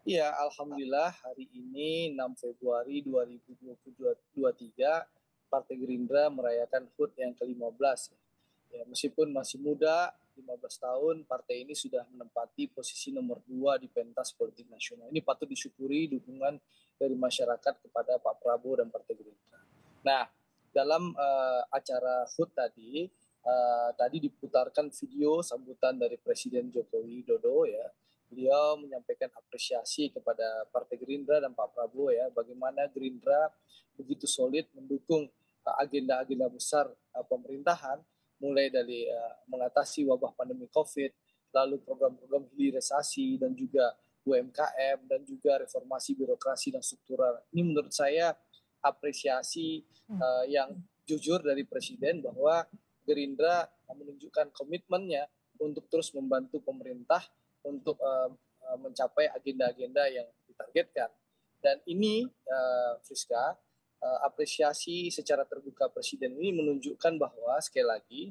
Iya, alhamdulillah hari ini 6 Februari 2023 Partai Gerindra merayakan HUT yang ke-15. Ya, meskipun masih muda, 15 tahun, partai ini sudah menempati posisi nomor 2 di pentas politik nasional. Ini patut disyukuri dukungan dari masyarakat kepada Pak Prabowo dan Partai Gerindra. Nah, dalam acara HUT tadi diputarkan video sambutan dari Presiden Joko Widodo ya. Beliau menyampaikan apresiasi kepada Partai Gerindra dan Pak Prabowo ya, bagaimana Gerindra begitu solid mendukung agenda-agenda besar pemerintahan, mulai dari mengatasi wabah pandemi COVID, lalu program-program hilirisasi dan juga UMKM dan juga reformasi birokrasi dan struktural. Ini menurut saya apresiasi yang jujur dari Presiden bahwa Gerindra menunjukkan komitmennya untuk terus membantu pemerintah untuk mencapai agenda-agenda yang ditargetkan. Dan ini, Friska, apresiasi secara terbuka Presiden ini menunjukkan bahwa sekali lagi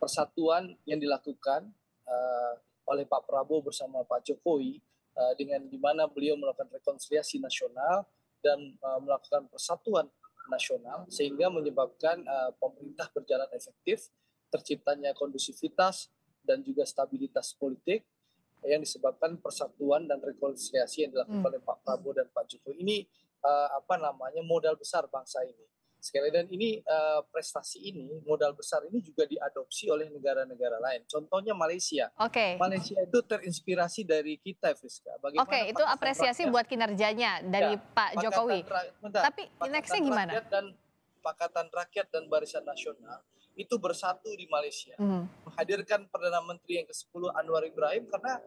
persatuan yang dilakukan oleh Pak Prabowo bersama Pak Jokowi dengan di mana beliau melakukan rekonsiliasi nasional dan melakukan persatuan nasional sehingga menyebabkan pemerintah berjalan efektif, terciptanya kondusivitas dan juga stabilitas politik yang disebabkan persatuan dan rekonsiliasi yang dilakukan oleh Pak Prabowo dan Pak Jokowi. Ini modal besar bangsa ini. Sekali dan ini prestasi ini, modal besar ini juga diadopsi oleh negara-negara lain. Contohnya Malaysia. Oke. Malaysia itu terinspirasi dari kita, Friska. Oke, Bagaimana itu apresiasi buat kinerjanya dari Pak Jokowi. Tapi nextnya gimana? Pakatan Rakyat dan Barisan Nasional itu bersatu di Malaysia. Menghadirkan Perdana Menteri yang ke-10 Anwar Ibrahim karena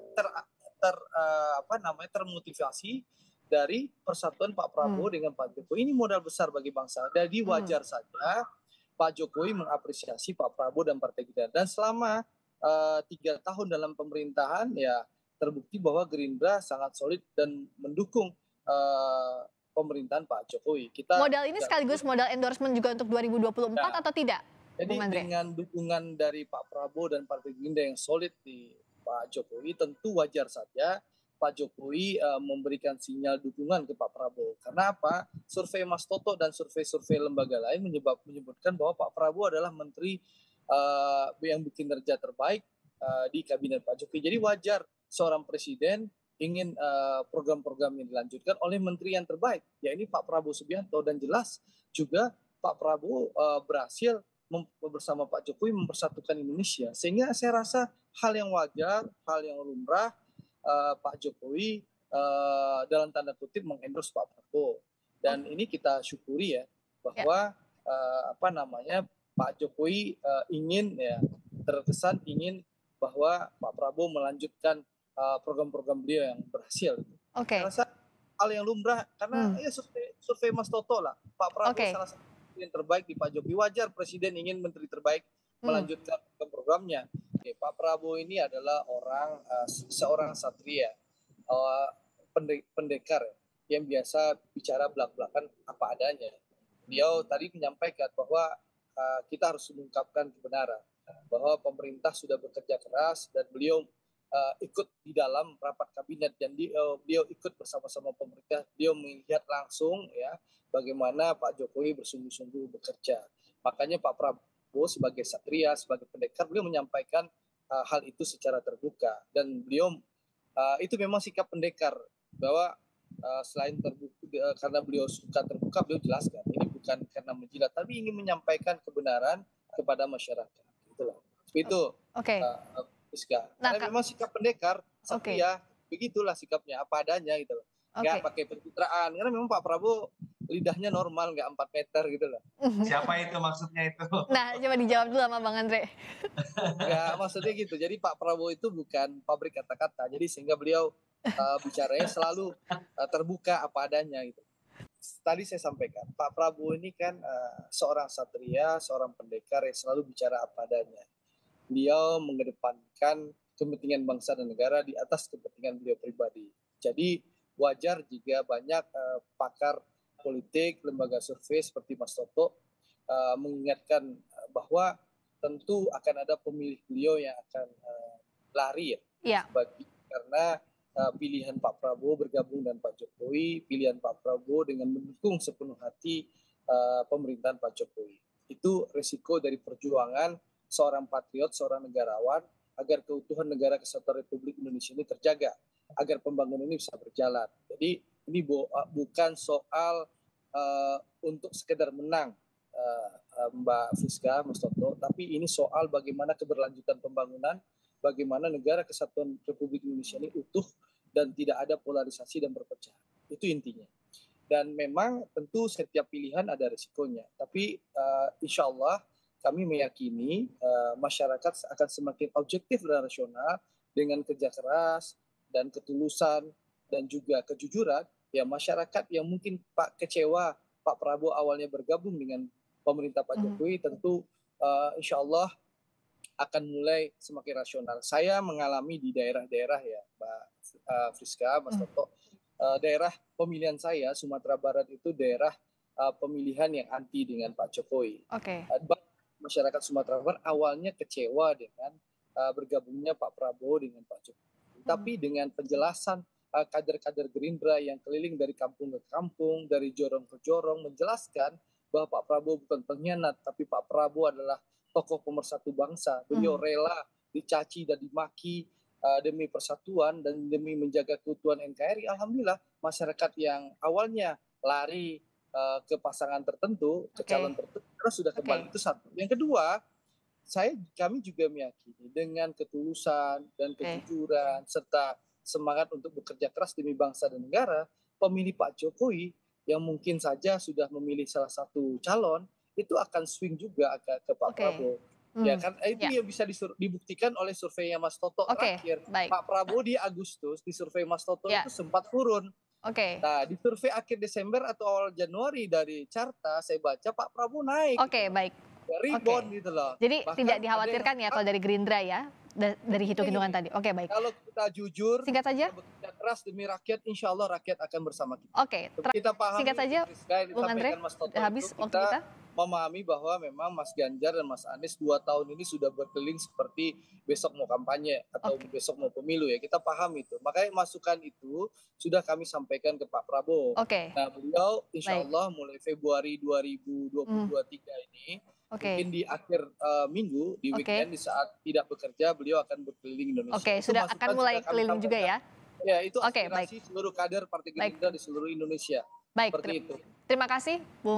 termotivasi dari persatuan Pak Prabowo dengan Pak Jokowi. Ini modal besar bagi bangsa. Jadi wajar saja Pak Jokowi mengapresiasi Pak Prabowo dan Partai Gerindra. Dan selama 3 tahun dalam pemerintahan ya terbukti bahwa Gerindra sangat solid dan mendukung pemerintahan Pak Jokowi. Modal ini sekaligus modal endorsement juga untuk 2024 atau tidak? Jadi dengan dukungan dari Pak Prabowo dan Partai Gerindra yang solid di Pak Jokowi, tentu wajar saja Pak Jokowi memberikan sinyal dukungan ke Pak Prabowo. Karena apa? Survei Mas Toto dan survei-survei lembaga lain menyebutkan bahwa Pak Prabowo adalah menteri yang berkinerja terbaik di kabinet Pak Jokowi. Jadi wajar seorang presiden ingin program-program yang dilanjutkan oleh menteri yang terbaik, yaitu Pak Prabowo Subianto. Dan jelas juga Pak Prabowo berhasil bersama Pak Jokowi mempersatukan Indonesia. Sehingga saya rasa hal yang wajar, hal yang lumrah Pak Jokowi dalam tanda kutip mengendorse Pak Prabowo. Dan ini kita syukuri ya bahwa Pak Jokowi terkesan ingin bahwa Pak Prabowo melanjutkan program-program beliau yang berhasil. Saya rasa hal yang lumrah karena ya survei Mas Toto lah. Pak Prabowo salah satu yang terbaik di Pak Jokowi. Wajar presiden ingin menteri terbaik melanjutkan programnya. Pak Prabowo ini adalah seorang satria, pendekar yang biasa bicara belak-belakan apa adanya. Beliau tadi menyampaikan bahwa kita harus mengungkapkan kebenaran, bahwa pemerintah sudah bekerja keras dan beliau ikut di dalam rapat kabinet dan beliau ikut bersama-sama pemerintah. Beliau melihat langsung ya bagaimana Pak Jokowi bersungguh-sungguh bekerja. Makanya Pak Prabowo sebagai satria, sebagai pendekar, beliau menyampaikan hal itu secara terbuka. Dan beliau itu memang sikap pendekar bahwa selain terbuka, karena beliau suka terbuka, beliau jelaskan ini bukan karena menjilat, tapi ingin menyampaikan kebenaran kepada masyarakat. Itulah. Itu. Karena memang sikap pendekar, satria, begitulah sikapnya, apa adanya gitu loh. Nggak pakai pencitraan, karena memang Pak Prabowo lidahnya normal, nggak 4 meter gitu loh. Siapa itu maksudnya itu? Nah, coba dijawab dulu sama Bang Andre. Nggak, maksudnya gitu, jadi Pak Prabowo itu bukan pabrik kata-kata, jadi sehingga beliau bicaranya selalu terbuka apa adanya gitu. Tadi saya sampaikan, Pak Prabowo ini kan seorang satria, seorang pendekar yang selalu bicara apa adanya. Beliau mengedepankan kepentingan bangsa dan negara di atas kepentingan beliau pribadi. Jadi wajar jika banyak pakar politik, lembaga survei seperti Mas Toto mengingatkan bahwa tentu akan ada pemilih beliau yang akan lari ya. Karena pilihan Pak Prabowo bergabung dengan Pak Jokowi, pilihan Pak Prabowo dengan mendukung sepenuh hati pemerintahan Pak Jokowi. Itu resiko dari perjuangan seorang patriot, seorang negarawan, agar keutuhan negara kesatuan Republik Indonesia ini terjaga, agar pembangunan ini bisa berjalan. Jadi ini bukan soal untuk sekedar menang, Mbak Friska, Mas Toto, tapi ini soal bagaimana keberlanjutan pembangunan, bagaimana negara kesatuan Republik Indonesia ini utuh dan tidak ada polarisasi dan perpecahan. Itu intinya. Dan memang tentu setiap pilihan ada risikonya. Tapi insya Allah kami meyakini masyarakat akan semakin objektif dan rasional dengan kerja keras dan ketulusan dan juga kejujuran. Ya, masyarakat yang mungkin kecewa Pak Prabowo awalnya bergabung dengan pemerintah Pak Jokowi, tentu insya Allah akan mulai semakin rasional. Saya mengalami di daerah-daerah ya, Mbak Friska, Mas Toto, daerah pemilihan saya, Sumatera Barat itu daerah pemilihan yang anti dengan Pak Jokowi. Masyarakat Sumatera Barat awalnya kecewa dengan bergabungnya Pak Prabowo dengan Pak Jokowi. Tapi dengan penjelasan kader-kader Gerindra yang keliling dari kampung ke kampung, dari jorong ke jorong, menjelaskan bahwa Pak Prabowo bukan pengkhianat, tapi Pak Prabowo adalah tokoh pemersatu bangsa. Beliau rela dicaci dan dimaki demi persatuan dan demi menjaga keutuhan NKRI. Alhamdulillah masyarakat yang awalnya lari ke pasangan tertentu, ke calon tertentu, terus sudah kembali. Itu satu. Yang kedua, kami juga meyakini dengan ketulusan dan kejujuran serta semangat untuk bekerja keras demi bangsa dan negara, pemilih Pak Jokowi yang mungkin saja sudah memilih salah satu calon itu akan swing juga ke Pak Prabowo. Ya kan, itu yang bisa dibuktikan oleh surveinya Mas Toto terakhir. Pak Prabowo di Agustus di survei Mas Toto itu sempat turun. Nah, di survei akhir Desember atau awal Januari dari Carta saya baca Pak Prabowo naik. Rebound gitu loh. Jadi bahkan tidak dikhawatirkan ya kalau dari Gerindra ya, dari hitung-hitungan tadi. Baik. Kalau kita jujur, singkat saja, bekerja keras demi rakyat, insya Allah rakyat akan bersama kita. Kita pahami, singkat saja, Bung Andre, habis waktu kita. Memahami bahwa memang Mas Ganjar dan Mas Anies 2 tahun ini sudah berkeliling seperti besok mau kampanye atau besok mau pemilu ya. Kita paham itu. Makanya masukan itu sudah kami sampaikan ke Pak Prabowo. Nah, beliau insya Allah mulai Februari 2023 ini, mungkin di akhir minggu, di weekend, di saat tidak bekerja, beliau akan berkeliling Indonesia. Sudah akan mulai keliling juga ya? Ya, itu aspirasi seluruh kader Partai Gerindra di seluruh Indonesia. Baik, seperti itu. Terima kasih, Bung